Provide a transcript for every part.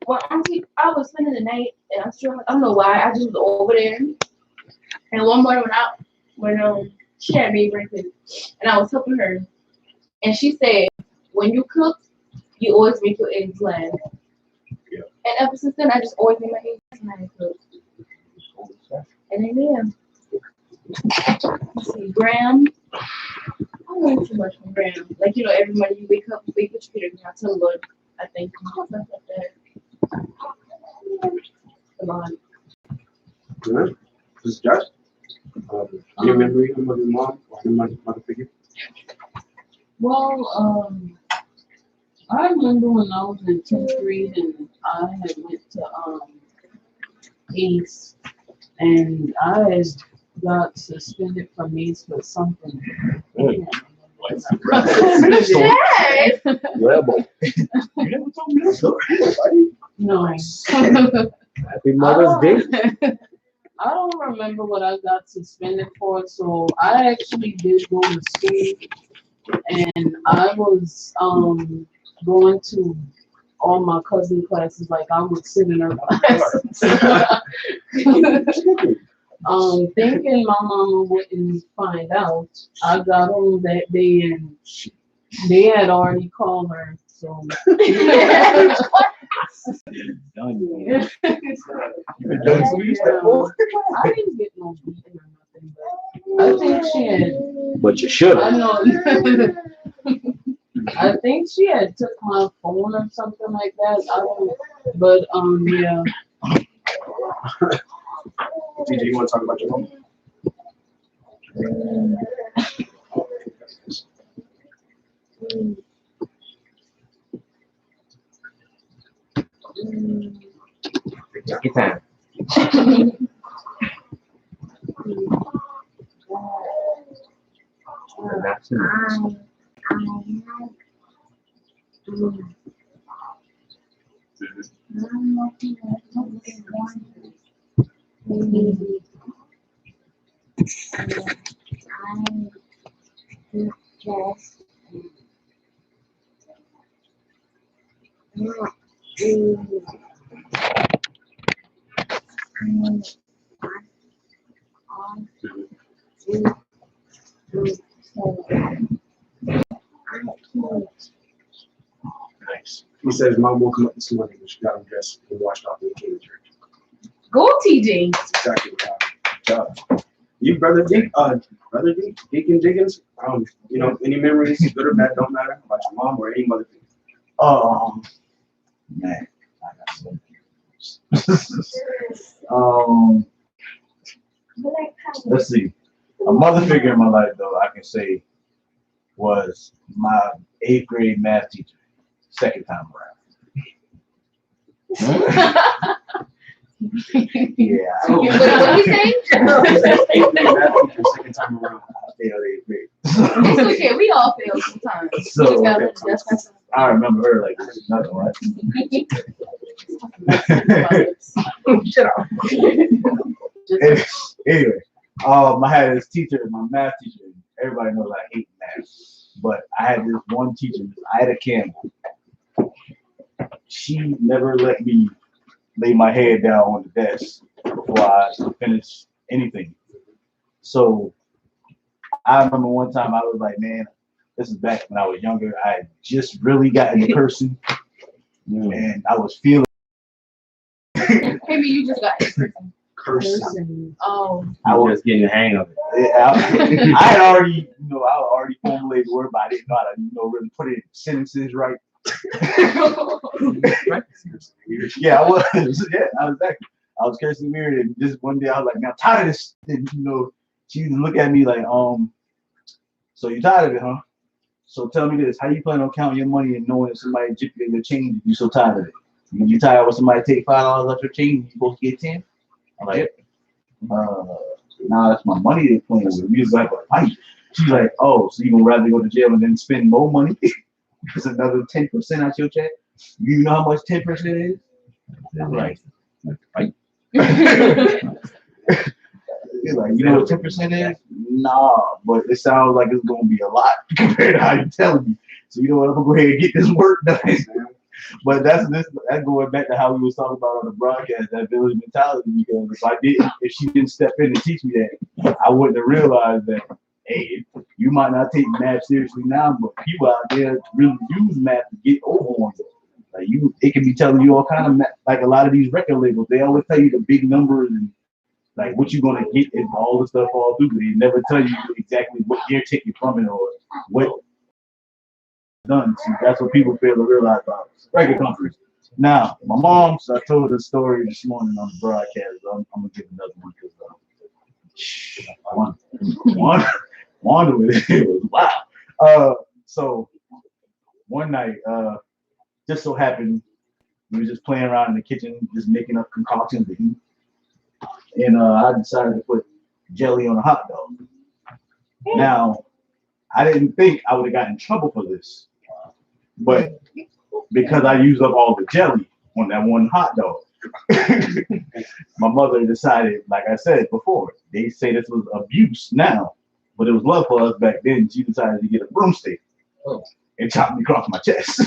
Well, auntie, I was spending the night, and I don't know why. I just was over there, and one morning when she had made breakfast, and I was helping her, and she said, when you cook, you always make your eggs last. Yeah. And ever since then, I just always make my eggs last when I cook. And then let's see, Graham. I don't know too much from Graham. Like every morning you wake up, you wake up, you put tell the Lord, I think stuff like that. Come on. Good. This is Josh. Your memory of your mom or your mother figure? Well, I remember when I was in 10th grade and I had went to ACE and I had got suspended from ACE for something. Yes. Rebel. You never told me that story, buddy. No. Happy Mother's Day. I don't remember what I got suspended for, so I actually did go to school, and I was going to all my cousin classes. Like I would sit in her classes, thinking my mama wouldn't find out. I got home that day, and they had already called her. So. Done. I didn't get no beating or nothing, but I think she had. But you should I have. know. I think she had took my phone or something like that. I don't. But yeah. TJ, you want to talk about your mom? Take your time. Not too much. Nice. He says mom woke him up this morning when she got him dressed and washed off and came to church. Go, TJ. That's exactly what happened. Good job. You, brother Deacon Diggins, any memories, good or bad, don't matter, about your mom or any mother figure? Man, I got so many. Let's see. A mother figure in my life, though, I can say, was my 8th grade math teacher, second time around. Yeah. What you say? Second time around. I failed 8th grade. It's okay. We all fail sometimes. So, You just gotta let the dust pass. I remember her like this is nothing, right? Shut up. Anyway, I had this teacher, my math teacher. Everybody knows I hate math, but I had this one teacher, Ida Campbell. She never let me lay my head down on the desk before I finished anything. So I remember one time I was like, man, this is back when I was younger. I had just really gotten the person, and I was feeling. Maybe you just got it. Cursing. Oh. I was just getting the hang of it. I had already, formulated the word, but I didn't know how to, really put it in sentences right. Yeah, I was. Yeah, I was exactly. I was cursing weird, and just one day I was like, "Now I'm tired of this." And, she would look at me like, so you tired of it, huh? So tell me this: how you plan on counting your money and knowing if somebody jipped you the change if you so tired of it? When you tired when somebody take $5 off your change, you supposed to get 10? I'm like, nah, that's my money they're playing with. We just like a fight. She's like, oh, so you gonna rather go to jail and then spend more money? It's another 10% out your check. You know how much 10% is? I'm like fight. He's like, you know what 10% is? Nah, but it sounds like it's gonna be a lot compared to how you telling me. So you know what? I'm gonna go ahead and get this work done. But that's going back to how we was talking about on the broadcast, that village mentality. Because if she didn't step in and teach me that, I wouldn't have realized that. Hey, you might not take math seriously now, but people out there really use math to get over on it. Like it can be telling you all kind of math, like a lot of these record labels. They always tell you the big numbers and like what you're gonna get and all the stuff all through. They never tell you exactly what they're taking from it or what done. So that's what people fail to realize about record companies. Now, my mom, so I told her the story this morning on the broadcast. I'm gonna give another one because Wanda with it was wow. So one night, just so happened we were just playing around in the kitchen, just making up concoctions to eat. And I decided to put jelly on a hot dog. Now, I didn't think I would have gotten in trouble for this, but because I used up all the jelly on that one hot dog, my mother decided, like I said before, they say this was abuse now, but it was love for us back then. She decided to get a broomstick and chop me across my chest.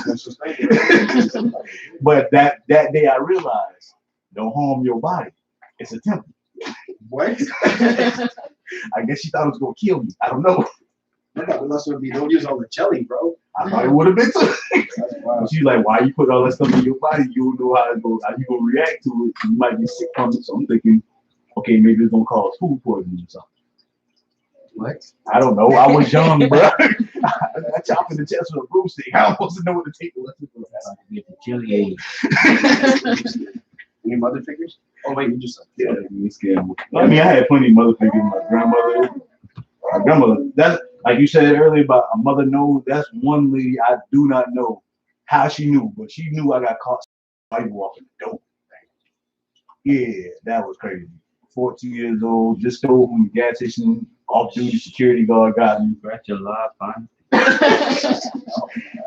But that day I realized, don't harm your body. It's a temple. What? I guess she thought it was gonna kill me. I don't know. I thought the lesson would be don't use all the jelly, bro. I thought it would have been too. She's like, why you put all that stuff in your body? You don't know how you gonna react to it. You might get sick from it. So I'm thinking, okay, maybe it's gonna cause food poisoning or something. What? I don't know. I was young, bro. I chopped in the chest with a broomstick. I was supposed to know what to take. Get the jelly age. Any mother figures? Oh wait, you just yeah, you scared me. I mean, I had plenty of mother figures. My grandmother. That's like you said earlier about a mother knows. That's one lady I do not know how she knew, but she knew I got caught while you walking the door. Yeah, that was crazy. 14 years old, just stole from the gas station. Off-duty security guard got me. Scratch your live fine.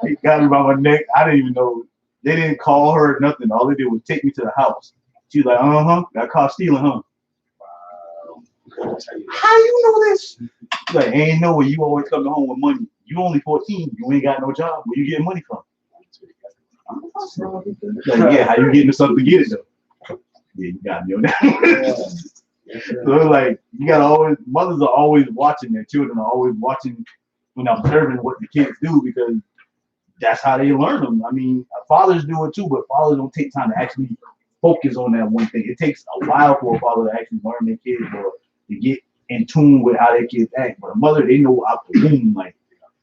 He got me by my neck. I didn't even know. They didn't call her or nothing. All they did was take me to the house. She was like, got caught stealing, huh? Wow. How you know this? She's like, ain't no way. You always come home with money. You only 14. You ain't got no job. Where you getting money from? Like, yeah, how you getting something to get it though? Yeah, you got me on that. So like you gotta always, mothers are always watching their children, are always watching and observing what the kids do because that's how they learn them. I mean, fathers do it too, but fathers don't take time to actually focus on that one thing. It takes a while for a father to actually learn their kids or to get in tune with how their kids act. But a mother, they know out the womb, like,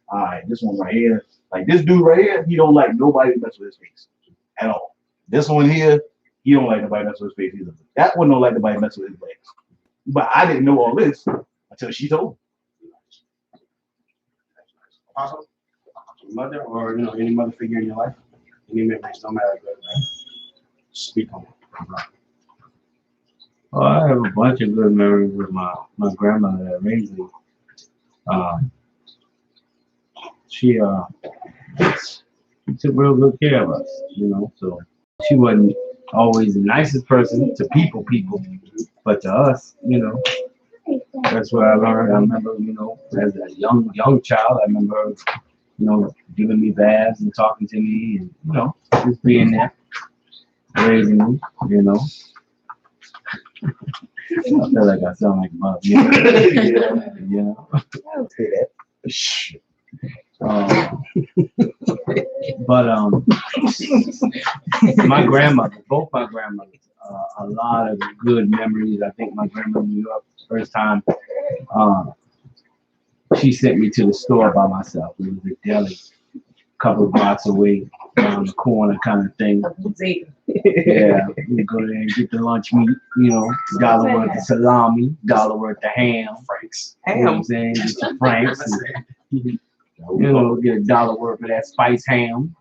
all right, this one right here, like this dude right here, he don't like nobody to mess with his face at all. This one here, he don't like nobody mess with his face either. That one don't like nobody mess with his legs. But I didn't know all this until she told me. Awesome. Mother or any mother figure in your life, any memories, no matter good or bad. Speak on it. Oh, I have a bunch of good memories with my grandmother that raised me. She took real good care of us, so she wasn't always the nicest person to people, but to us, that's what I learned. I remember, as a young child, I remember, giving me baths and talking to me and, just being there, raising me, I feel like I sound like a mother. I'll say that. But my grandmother, both my grandmothers, a lot of good memories. I think my grandmother New York first time, she sent me to the store by myself. It was a deli, a couple of blocks away, around the corner kind of thing. Yeah, we go there and get the lunch meat, dollar worth of salami, dollar worth of ham. Franks. You know what I'm saying? Get your Franks. And, get $1 worth of that spice ham.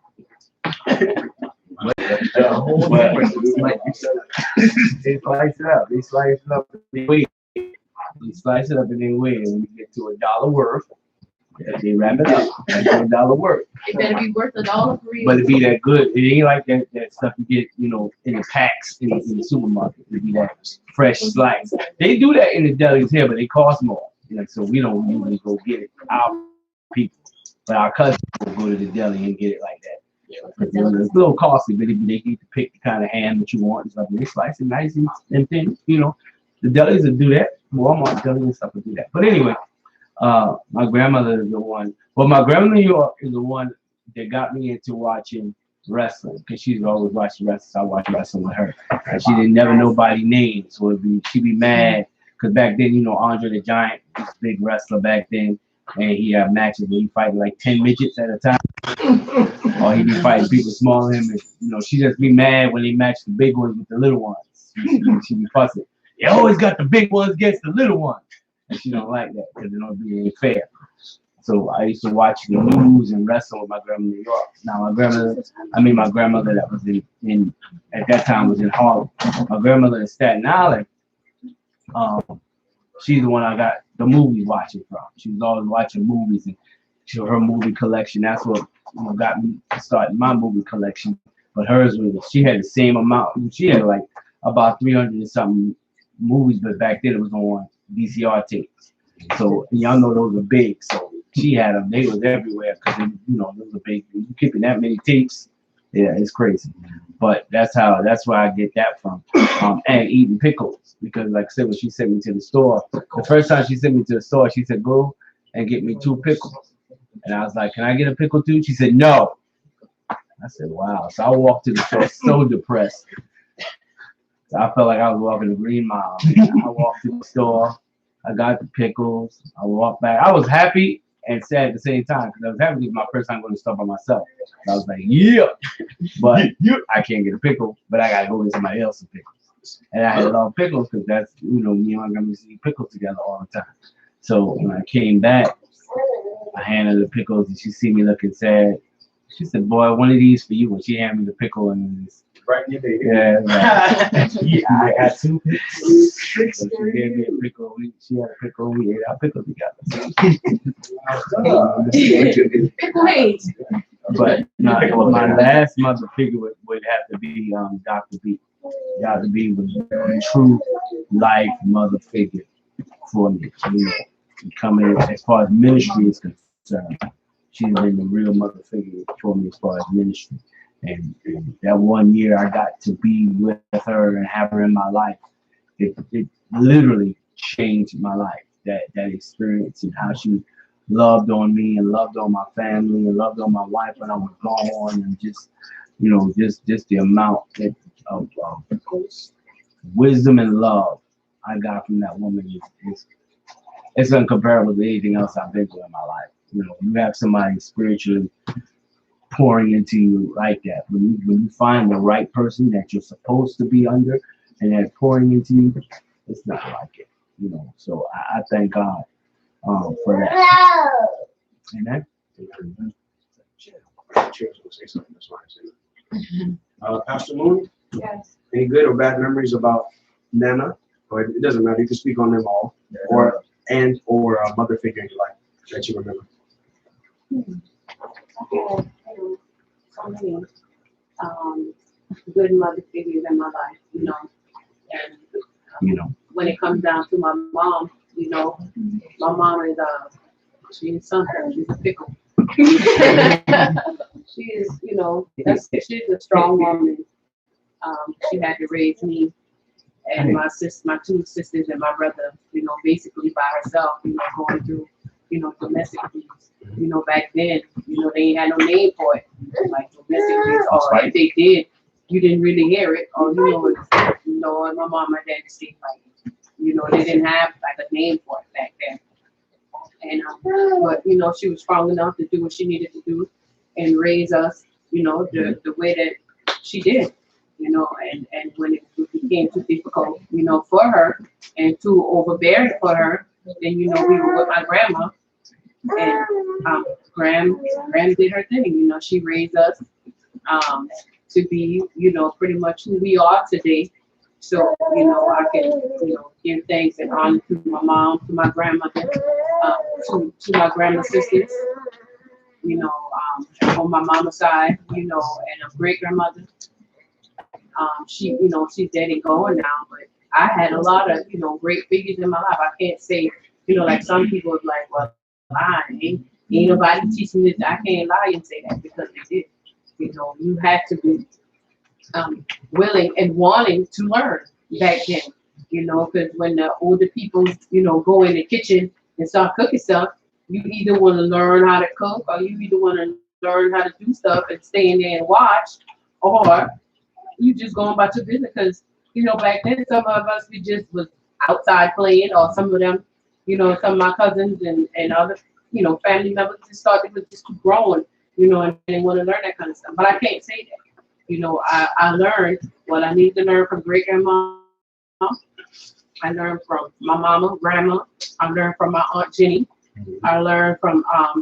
They slice it up. They slice it up in way. They slice it up in their way, and when you get to $1 worth, they wrap it up. That's $1 worth. It better be worth $1 for you. But it be that good. It ain't like that stuff you get, in the packs in the supermarket. It be that fresh slice. They do that in the delis here, but they cost more. So we don't usually go get it. Our people, but our cousins will go to the deli and get it like that. It's a little costly, but if they get to pick the kind of ham that you want and stuff, and they slice it nice and thin, you know. The delis will do that. Walmart delis and stuff will do that. But anyway, my grandmother is the one. Well, my grandmother in New York is the one that got me into watching wrestling because she's always watching wrestling. So I watch wrestling with her, and she didn't never nobody names. So she'd be mad because back then, you know, Andre the Giant was a big wrestler back then, and he had matches where he fighting like 10 midgets at a time. Or he'd be fighting people smaller than him. And, you know, she just be mad when they match the big ones with the little ones. She be fussing. They always got the big ones against the little ones. And she don't like that because it don't be fair. So I used to watch the news and wrestle with my grandma in New York. Now my grandmother that was in at that time was in Harlem. My grandmother in Staten Island, she's the one I got the movie watching from. She was always watching movies and her movie collection. That's what got me started my movie collection. But hers was she had the same amount. She had like about 300 and something movies, but back then it was on VCR tapes. So y'all know those are big. So she had them. They was everywhere because those are big. You keeping that many tapes, yeah, it's crazy. But that's where I get that from. And eating pickles because, like I said, when she sent me to the store, the first time she sent me to the store, she said, "Go and get me 2 pickles." And I was like, "Can I get a pickle too?" She said, "No." I said, "Wow." So I walked to the store so depressed. So I felt like I was walking the Green Mile. I walked to the store. I got the pickles. I walked back. I was happy and sad at the same time because I was happy because my first time going to the store by myself. So I was like, yeah. But I can't get a pickle, but I got to go get somebody else's pickles. And I had a lot of pickles because that's, me and my grandma used to eat pickles together all the time. So when I came back, I handed her the pickles and she see me looking sad. She said, "Boy, one of these for you." And she handed me the pickle and Right in your day. yeah, right. Yeah, I got 2 pickles. So she gave me a pickle. She had a pickle. We ate our pickle together. Pickle Hayes. But my last mother figure would have to be Dr. B. Dr. B was a true life mother figure for me. Coming as far as ministry is concerned, she's been the real mother figure for me as far as ministry. And that one year I got to be with her and have her in my life, it literally changed my life. That experience and how she loved on me and loved on my family and loved on my wife when I was gone, and just the amount of wisdom and love I got from that woman is it's incomparable to anything else I've been through in my life. You have somebody spiritually pouring into you like that. When you find the right person that you're supposed to be under and they're pouring into you, it's not like it. So I thank God for that. Amen. Pastor Moon, Yes. any good or bad memories about Nana? Or it doesn't matter. You can speak on them all, or a mother figure in your life that you remember. So many good mother figures in my life, and when it comes down to my mom, my mom is she's something. She's a pickle. She is, she's a strong woman. She had to raise me and my 2 sisters and my brother, basically by herself, going through, domestic abuse. Back then, they ain't had no name for it, like domestic abuse. Or if they did, you didn't really hear it. Or and my mom, my dad stayed like, they didn't have like a name for it back then. And but she was strong enough to do what she needed to do and raise us, the way that she did. And when it became too difficult, for her and too overbearing for her, then we were with my grandma, and Gram did her thing. She raised us to be, pretty much who we are today. So I can give thanks and honor to my mom, to my grandmother, to my grandma sisters, on my mama's side, and a great grandmother. She's dead and gone now, but I had a lot of, great figures in my life. I can't say, like some people are like, well, lying. Ain't nobody teaching this. I can't lie and say that because they did. You know, you had to be willing and wanting to learn back then. You know, because when the older people, you know, go in the kitchen and start cooking stuff, you either want to learn how to cook or you either want to learn how to do stuff and stay in there and watch, or you just going about your business. Because you know, back then some of us we just was outside playing, or some of them, you know, some of my cousins and other, you know, family members just started to just keep growing, you know, and they want to learn that kind of stuff. But I can't say that. You know, I learned what I need to learn from great grandma. I learned from my mama, grandma. I learned from my aunt Jenny. I learned from a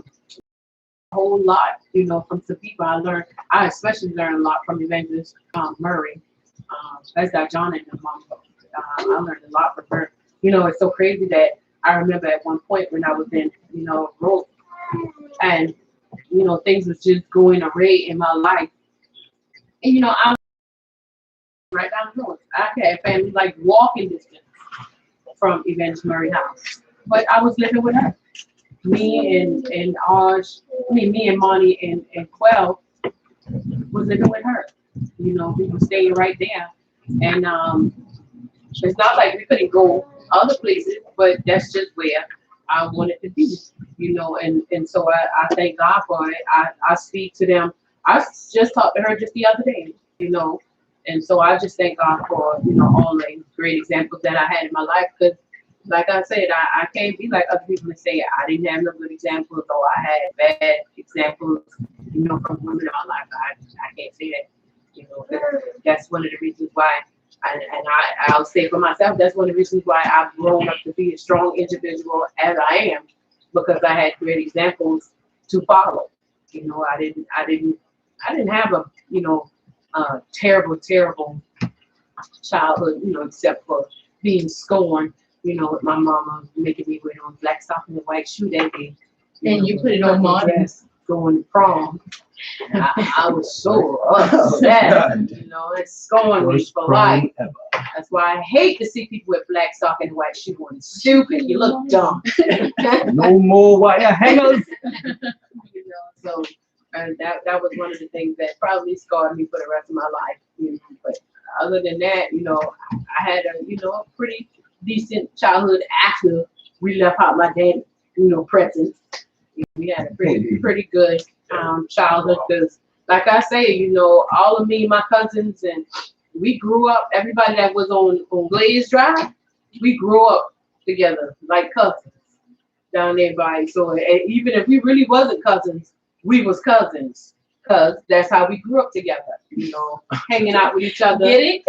whole lot, you know, from some people. I especially learned a lot from Evangelist Murray. That's that John and her mom. I learned a lot from her. You know, it's so crazy that I remember at one point when I was in, you know, growth, and you know, things was just going array in my life. And you know, I'm right down the road. I had family like walking distance from Evangelist Murray house, but I was living with her. Me and me and Monty and Quell was living with her. You know, we were staying right there, and it's not like we couldn't go other places, but that's just where I wanted to be. You know, and so I thank God for it. I speak to them. I just talked to her just the other day. You know, and so I just thank God for, you know, all the great examples that I had in my life. Because, like I said, I can't be like other people and say I didn't have no good examples or I had bad examples, you know, from women in my life. I can't say that. You know, that's one of the reasons why, I'll say for myself, that's one of the reasons why I've grown up to be a strong individual as I am, because I had great examples to follow. You know, I didn't have a, you know, terrible childhood, you know, except for being scorned, you know, with my mama making me wear on black stocking and white shoe that day. And you put it on dress going to prom. I was so upset, you know, it scorned me for life. That's why I hate to see people with black stocking and white shoe on. Stupid, you look dumb. No more wire hangers. You know, so and that was one of the things that probably scarred me for the rest of my life. You know, but other than that, you know, I had a, you know, a pretty decent childhood after we left out my daddy, you know, presence. We had a pretty good childhood because, like I say, you know, all of me and my cousins, and we grew up. Everybody that was on Glaze Drive, we grew up together like cousins down there by. So even if we really wasn't cousins, we was cousins because that's how we grew up together. You know, hanging out with each other. Get it?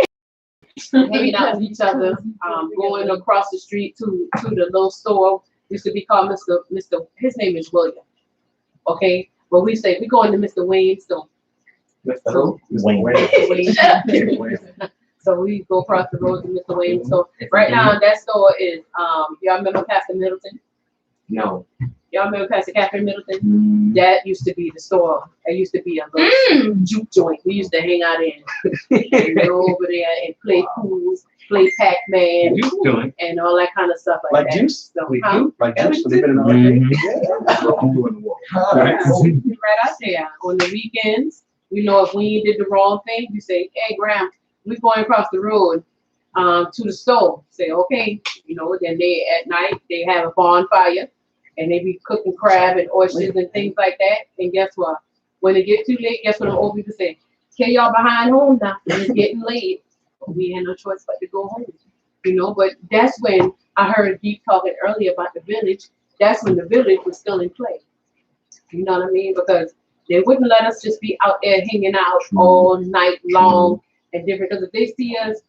Hanging out with each other, going across the street to the little store. Used to be called Mr. His name is William. Okay, but we say we going to Mr. Wayne's store. Mr. Wayne. So we go across the road to Mr. Wayne's store. Right now, that store is y'all remember Pastor Middleton? No. Y'all remember Pastor Catherine Middleton? That used to be the store. It used to be a little juke joint. We used to hang out in and go over there and play pools, play Pac-Man, and all that kind of stuff like that. Juice? So, Like juice? Leave it in the arcade? Right out there. On the weekends, you know, if we did the wrong thing, we say, hey, Graham, we going across the road to the store. Say, okay, you know, then they at night, they have a bonfire. And they be cooking crab and oysters and things like that. And guess what? When it get too late, guess what the old people say? Okay, y'all behind home now. It's getting late. We had no choice but to go home. You know, but that's when I heard Deep talking earlier about the village. That's when the village was still in play. You know what I mean? Because they wouldn't let us just be out there hanging out all night long and different. Because if they see us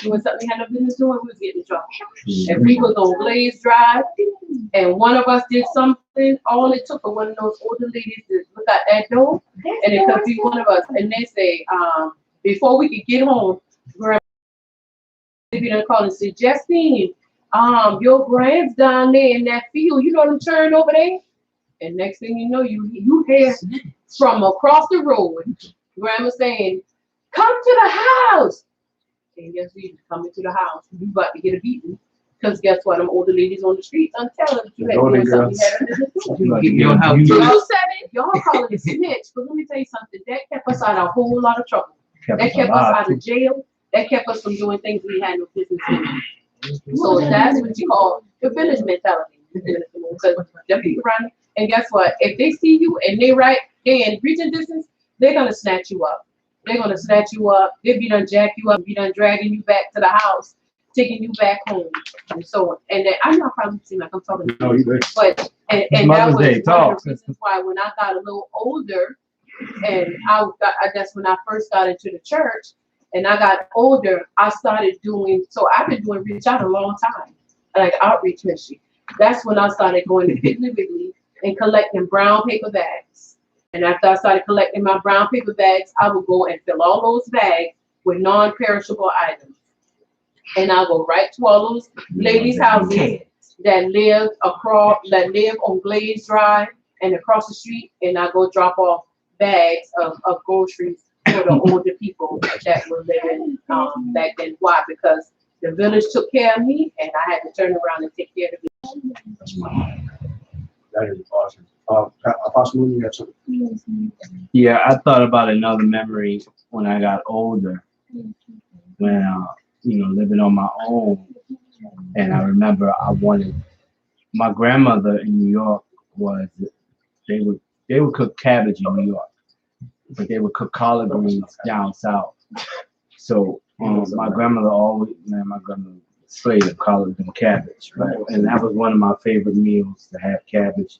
doing something we had no business doing, we was getting in trouble. If we was on Blaze Drive and one of us did something, all it took for one of those older ladies to look out that door, and it could be one of us. And they say, before we could get home, Grandma call and say, Justine, your grand's down there in that field. You know them turn over there? And next thing you know, you hear from across the road, Grandma saying, come to the house. And guess we coming to the house. You about to get a beating. Because guess what? Them older ladies on the streets, I'm telling you, you had Golden doing something girls. you had under the Like, Your house. you Y'all said it. Y'all call it a snitch. But let me tell you something. That kept us out of a whole lot of trouble. That kept us out of jail. That kept us from doing things we had no business doing. So that's what you call the village mentality. Because them people around, and guess what? If they see you and they in reaching distance, they're gonna snatch you up. They're gonna snatch you up. They'll be done jack you up, be done dragging you back to the house, taking you back home, and so on. And then I know I probably seem like I'm talking, No, you good. but and that Mother's was Day, one of talk. the reasons why when I got a little older, and that's when I first got into the church, and I got older, I started doing. So I've been doing reach out a long time, like outreach ministry. That's when I started going to Piggly Wiggly and collecting brown paper bags. And after I started collecting my brown paper bags, I would go and fill all those bags with non-perishable items. And I'll go right to all those ladies' houses that live on Glaze Drive and across the street, and I go drop off bags of groceries for the older people that were living back then. Why? Because the village took care of me, and I had to turn around and take care of the village. That is awesome. Apostle Mooney, you have something? Yeah, I thought about another memory when I got older, when living on my own, and I remember my grandmother in New York they would cook cabbage in New York, but they would cook collard greens down south. So my grandmother slayed of collards and cabbage, right? And that was one of my favorite meals, to have cabbage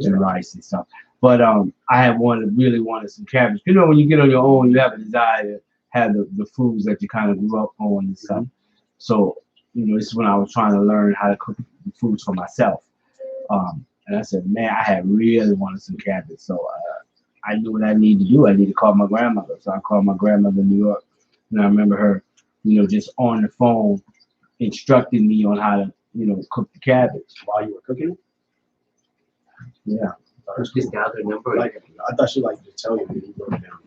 and rice and stuff. But I had really wanted some cabbage. You know, when you get on your own, you have a desire to have the foods that you kind of grew up on and stuff. So, this is when I was trying to learn how to cook the foods for myself. And I said, man, I had really wanted some cabbage. So I knew what I needed to do. I needed to call my grandmother. So I called my grandmother in New York. And I remember her, just on the phone instructing me on how to, cook the cabbage. While you were cooking it? Yeah. Just got the number. Like, I thought she like to tell you that you wrote it down.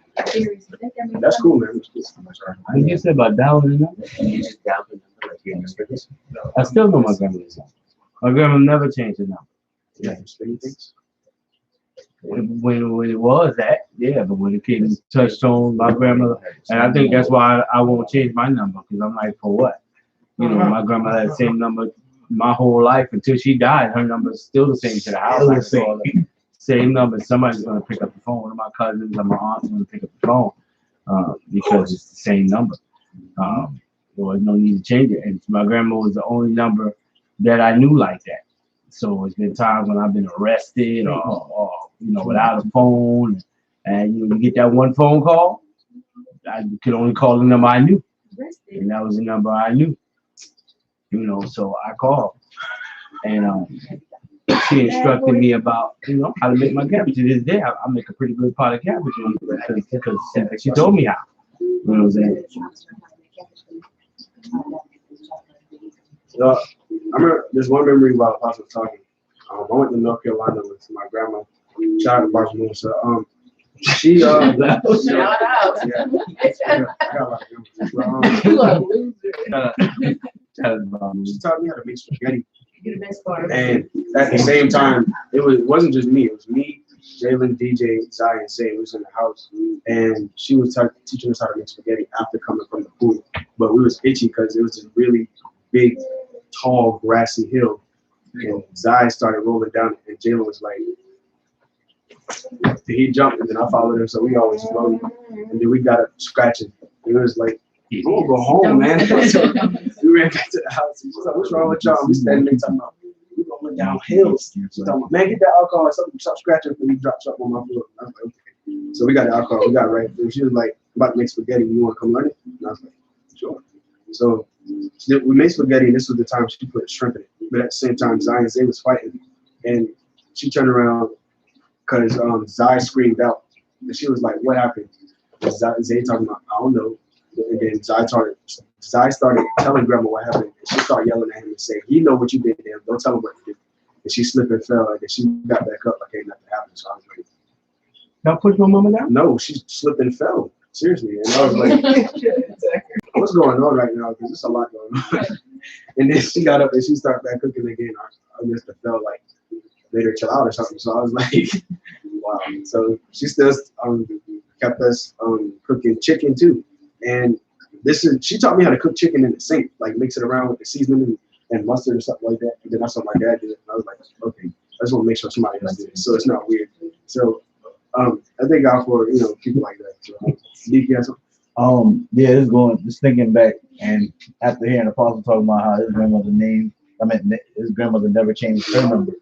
That's cool, man. That's cool. What did you say about dialing the number? You just dial the number like you're in this. I still know my grandmother's number. My grandma never changed the number. You have some spinning things? When it was that, yeah, but when it came to touchstone, my grandmother, and I think that's why I won't change my number, because I'm like, for what? My grandmother had the same number my whole life until she died. Her number is still the same to the house. I saw the same number. Somebody's going to pick up the phone. One of my cousins or my aunt's going to pick up the phone because it's the same number. There was no need to change it. And my grandma was the only number that I knew like that. So it's been times when I've been arrested or without a phone, and you get that one phone call. I could only call the number I knew, and that was the number I knew. So I called, and she instructed me about how to make my cabbage. To this day, I make a pretty good pot of cabbage because she told me how. You know what I'm saying? I remember there's one memory while Apostle was talking. I went to North Carolina with my grandma. Shout out to Barcelona. So she Shout out. yeah, I got a lot of memories. You are a loser. She taught me how to make spaghetti. You're the best part. And at the same time, it wasn't just me. It was me, Jalen, DJ, Zai, and Zay. We was in the house, and she was teaching us how to make spaghetti after coming from the pool. But we was itchy because it was this really big, tall, grassy hill. And Zai started rolling down it, and Jalen was like, he jumped, and then I followed him, so we always rode. And then we got up scratching. It was like, I'm gonna go home, man. So we ran back to the house. She's like, what's wrong with y'all? We standing there talking about, we going down hills. She's talking about, man, get that alcohol or something. Stop scratching before you drop something on my floor. I was like, okay. So we got the alcohol. We got right. And she was like, about to make spaghetti. You want to come learn it? And I was like, sure. So we made spaghetti, and this was the time she put shrimp in it. But at the same time, Zai and Zay was fighting. And she turned around because Zai screamed out. And she was like, what happened? And Zay talking about, I don't know. And then Zai started telling Grandma what happened. And she started yelling at him and saying, he know what you did to him. Don't tell him what you did. And she slipped and fell. And she got back up like ain't nothing happened. So I was like, y'all put your mama down? no, she slipped and fell. Seriously. And I was like, what's going on right now? Because there's a lot going on. And then she got up and she started back cooking again. I must have felt like made her chill out or something. So I was like, wow. So she still kept us cooking chicken too. And she taught me how to cook chicken in the sink, like mix it around with the seasoning and mustard or something like that. And then that's what my dad did. And I was like, okay, I just want to make sure somebody else did it, so it's not weird. So I thank God for people like that. So, Nick, you have something? Yeah, just thinking back, and after hearing Apostle talking about how his grandmother never changed her number.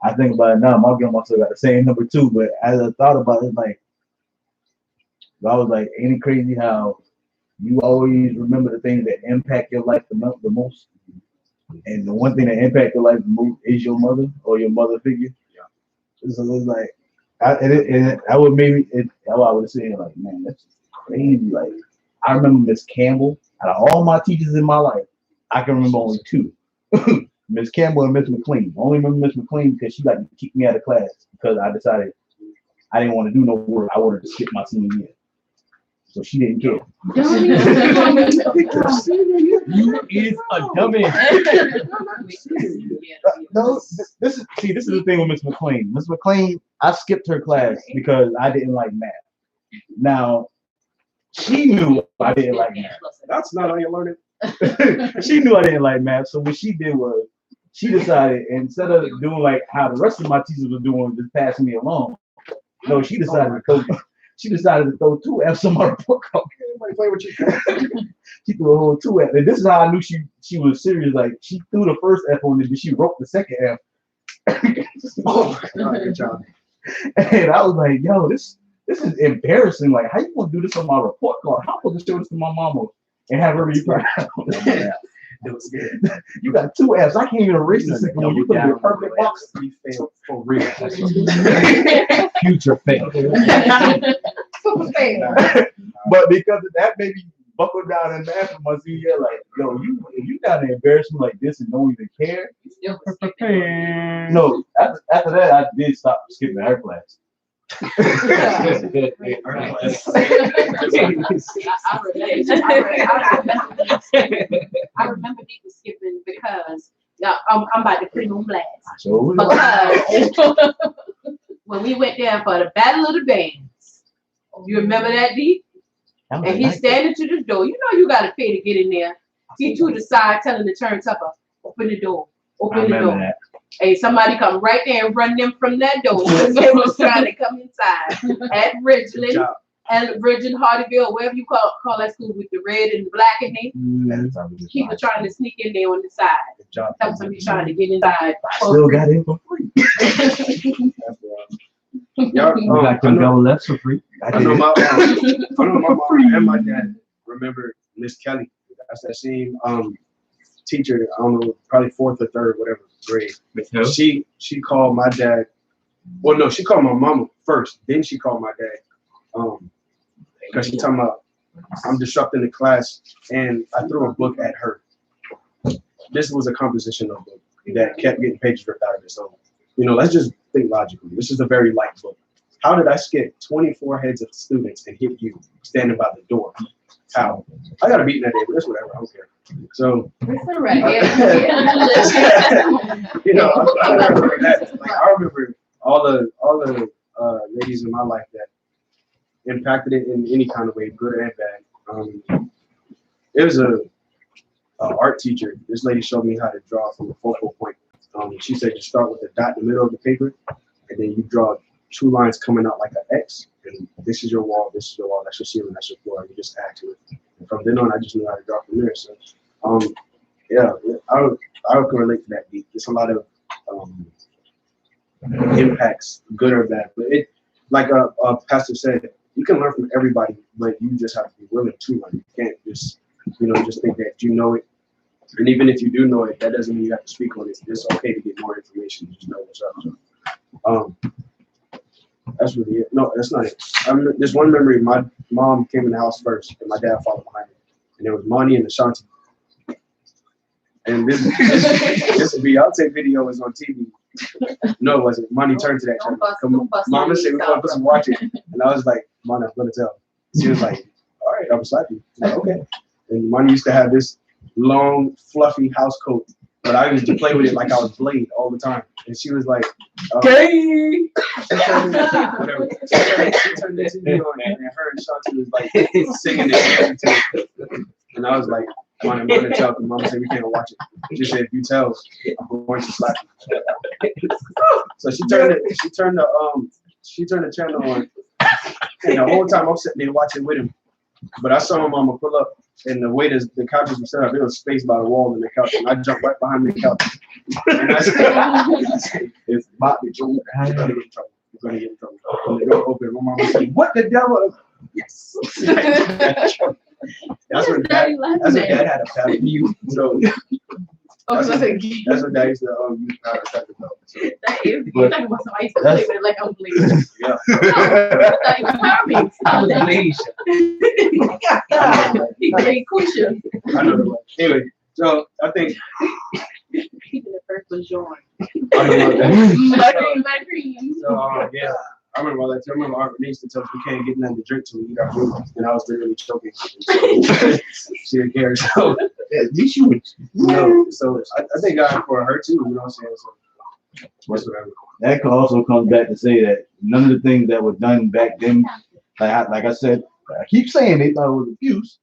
I think about it now, my grandma still got the same number too, but as I thought about it, like, I was like, ain't it crazy how you always remember the things that impact your life the most? And the one thing that impact your life the most is your mother or your mother figure. Yeah. So it's like, I would say, like, man, that's crazy. Like, I remember Miss Campbell. Out of all my teachers in my life, I can remember only two. Miss Campbell and Miss McLean. I only remember Miss McLean because she like kicked me out of class because I decided I didn't want to do no work. I wanted to skip my senior year. So she didn't care. You is a dummy. No, this is the thing with Miss McLean. Miss McLean, I skipped her class because I didn't like math. Now, she knew I didn't like math. That's not how you learn it. She knew I didn't like math. So what she did was she decided, instead of doing like how the rest of my teachers were doing, just passing me along, no, she decided to throw two F's on my report card. Everybody play with you. She threw a whole two F. And this is how I knew she was serious. Like, she threw the first F on it, but she wrote the second F. Oh my God, good job. And I was like, yo, this is embarrassing. Like, how you gonna do this on my report card? How am I supposed to show this to my mama and have her be proud? It was good. You got two F's. I can't even erase the second one. You put in a perfect box. You failed for real. Future fail. But because of that, maybe buckle down in math for my senior year. Like, yo, if you got to embarrass me like this and don't even care. No, after that, I did stop skipping her class. I remember people skipping because I'm about to put it on blast. Because when we went there for the Battle of the Bands, you remember that, D? And he's standing to the door. You know you got to pay to get in there. He to the side telling the turntaker, open the door. Open the door. That. Hey, somebody come right there and run them from that door because they was trying to come inside at Ridgeland and Hardyville, wherever you call that school with the red and the black in there. People trying to sneak in there on the side. Tell somebody trying to get inside. I still got in for free. You got your double left for free. I know my mom and my dad remember Miss Kelly. That's that same teacher. I don't know, probably fourth or third, whatever grade. She called my dad. Well, no, she called my mama first. Then she called my dad. Because she talking about I'm disrupting the class, and I threw a book at her. This was a composition notebook that kept getting pages ripped out of it. So, let's just think logically. This is a very light book. How did I skip 24 heads of students and hit you standing by the door? How? I got a beat in that day, but it's whatever. I don't care. So, I remember that. Like, I remember all the ladies in my life that impacted it in any kind of way, good and bad. It was a art teacher. This lady showed me how to draw from a focal point. She said you start with a dot in the middle of the paper, and then you draw two lines coming out like an X. And this is your wall, this is your wall, that's your ceiling, that's your floor. You just add to it. And from then on, I just knew how to draw from there. So, I would relate to that beat. There's a lot of impacts, good or bad. But it, like Pastor said, you can learn from everybody, but you just have to be willing to learn. You can't just, just think that you know it. And even if you do know it, that doesn't mean you have to speak on it. It's okay to get more information. Just know what's up. That's really it. No, that's not it. There's one memory. My mom came in the house first, and my dad followed behind her. And there was Monty and Ashanti. And this Beyonce video was on TV. No, it wasn't. Monty turned to that channel. Mama said, we're going to watch it. And I was like, Mom, I'm going to tell. She was like, all right, I'm slap you. Like, okay. And Monty used to have this long, fluffy house coat. But I used to play with it like I was Blade all the time. And she was like, Okay. whatever. She turned the TV on and her and Shanti was like singing and dancing to it. And I was like, I'm gonna tell the mom said we can't watch it. She said, if you tell, I'm going to slap you. So she turned the channel on. And the whole time I'm sitting there watching with him. But I saw my mama pull up, and the way the couches were set up, it was spaced by the wall in the couch, and I jumped right behind the couch. And I said, "It's Bobby Joe. You're gonna get in trouble. You're gonna get in trouble." When the door opened, my mama said, "What the devil?" Yes. That's what dad had a pattern. So that's what dad used to use powder protective belt. So, That is, you're talking about somebody used to play with it like I'm Blade. yeah. I was Malaysia. Very crucial. I know the way. Anyway, so I think Keeping the first was John. I don't know that. Buttercream. So yeah, I remember all that. I remember Aunt Renee used to tell us we can't get nothing to drink till we eat our food, and I was really choking. So, she didn't care. So At least you would. so I thank God for her too. You know what I'm saying? So whatever. That also comes back to say that none of the things that were done back then, like I said, I keep saying they thought it was abuse,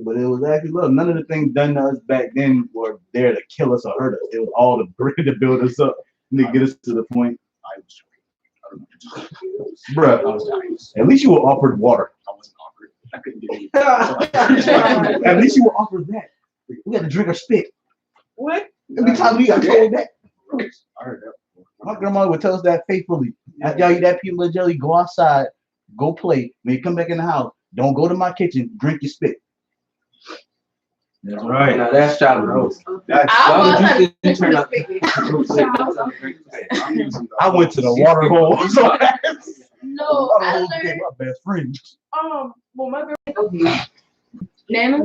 but it was actually love. None of the things done to us back then were there to kill us or hurt us. It was all to build us up and to get us to the point. I was Bruh, at least you were offered water. I wasn't awkward. I couldn't get any. At least you were offered that. We had to drink our spit. What? Every time we got told that. I heard that. My grandma would tell us that faithfully. After y'all eat that peanut butter jelly, go outside, go play. When you come back in the house, don't go to my kitchen, drink your spit. That's right. Now that's child abuse. That's I was you like, didn't turn up. I'm using I went to the water hole. So no, I my learned, best friend. well, my girl, okay. Nana?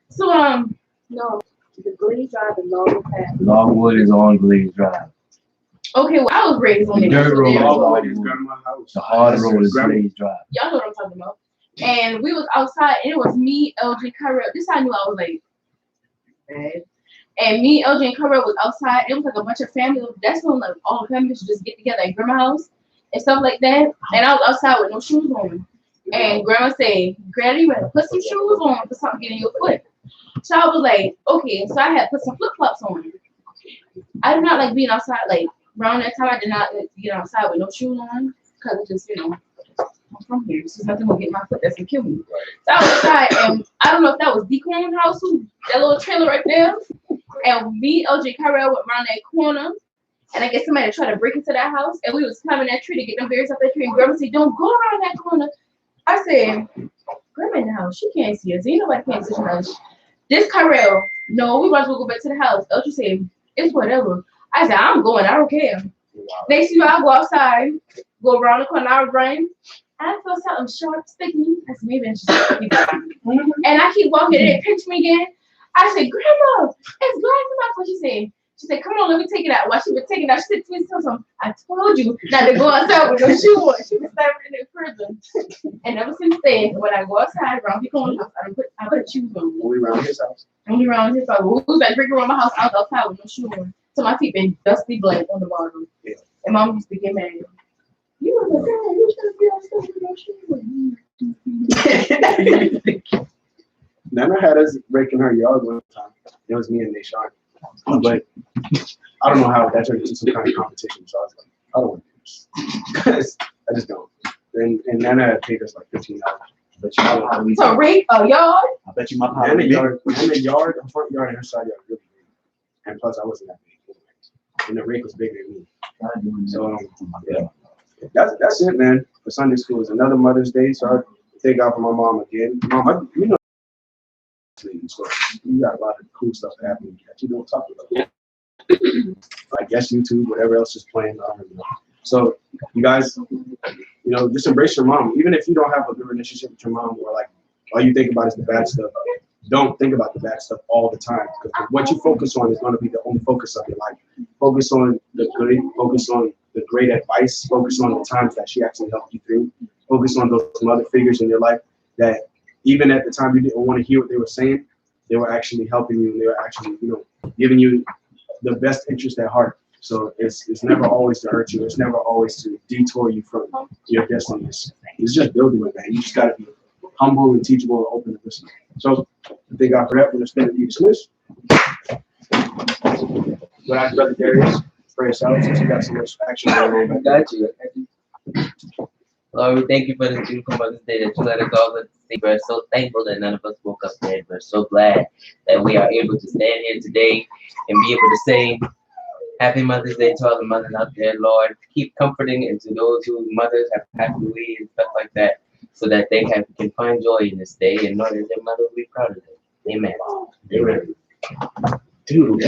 So, no, the Glade Drive is long path. Longwood is on Glades Drive. Okay, well, I was raised on The it. dirt road. all of his grandma's house. The hard road is Glades Drive. Y'all know what I'm talking about. And we was outside, and it was me, LJ, Kyrell. This I knew I was like, bad. And me, LJ, and Kyrell was outside. It was like a bunch of family. That's when like all the families would just get together at grandma's house and stuff like that. And I was outside with no shoes on. And grandma said, Granny, you better put some shoes on for something getting your foot. So I was like, okay. So I had put some flip flops on. I do not like being outside. Like around that time, I did not like to get outside with no shoes on because it just, I'm from here. So nothing will get my foot that's gonna kill me. So I was outside, and I don't know if that was Deacon's house, that little trailer right there. And me, LJ, Kyrell went around that corner, and I guess somebody tried to break into that house, and we was climbing that tree to get them berries up that tree. And Grandma said, "Don't go around that corner." I said, "Grandma in the house, she can't see us. Ain't nobody paying attention to us." This Kyrell, no, we might as well go back to the house. LJ said, "It's whatever." I said, "I'm going. I don't care." They see I go outside, go around the corner. I was running. I felt something sharp, sticky. I said, maybe it's just sticky. And I keep walking, and it pinched me again. I said, Grandma, it's glass in my foot. She said, come on, let me take it out. While she was taking it out, she said to me, I told you not to go outside with no shoe on. She was stabbing in the prison. And ever since then, when I go outside around the corner house, I put shoes on. Only around his house. Only around his house. We was like drinking around my house, I was outside with no shoe on. So my feet been dusty black on the bottom. Yeah. And Mom used to get mad. You was like, "Dad, you should be outside with no shoes." Nana had us breaking her yard one time. It was me and Nashawn. But I don't know how that turned into some kind of competition. So I was like, I don't want to do this. I just don't. And Nana had paid us like $15. But you know how we So rate a yard? I bet you my pop. Nana yard, the front yard and her side yard really big. And plus I wasn't that big anyway. And the rake was bigger than me. So yeah. That's it, man. For Sunday school is another Mother's Day. So I thank God for my mom again. Mom, you know, so you got a lot of cool stuff happening that you don't talk about. I guess YouTube, whatever else is playing. I don't know. So you guys, just embrace your mom. Even if you don't have a good relationship with your mom, or like all you think about is the bad stuff, don't think about the bad stuff all the time. Because what you focus on is going to be the only focus of your life. Focus on the good. Focus on the great advice. Focus on the times that she actually helped you through. Focus on those mother figures in your life that even at the time you didn't want to hear what they were saying, they were actually helping you. They were actually, giving you the best interest at heart. So it's never always to hurt you. It's never always to detour you from your destiny. It's just building with that. You just got to be humble and teachable and open to listen. So I thank God for that. We're going to spend it be dismissed. But after Brother Darius, pray us out since you got so much action going on. I got you. Lord, we thank you for this beautiful Mother's Day that you let us all live to see. We're so thankful that none of us woke up dead. We're so glad that we are able to stand here today and be able to say Happy Mother's Day to all the mothers out there, Lord. Keep comforting and to those whose mothers have passed away and stuff like that, so that they can find joy in this day and know that their mother will be proud of them. Amen. Amen. Dude.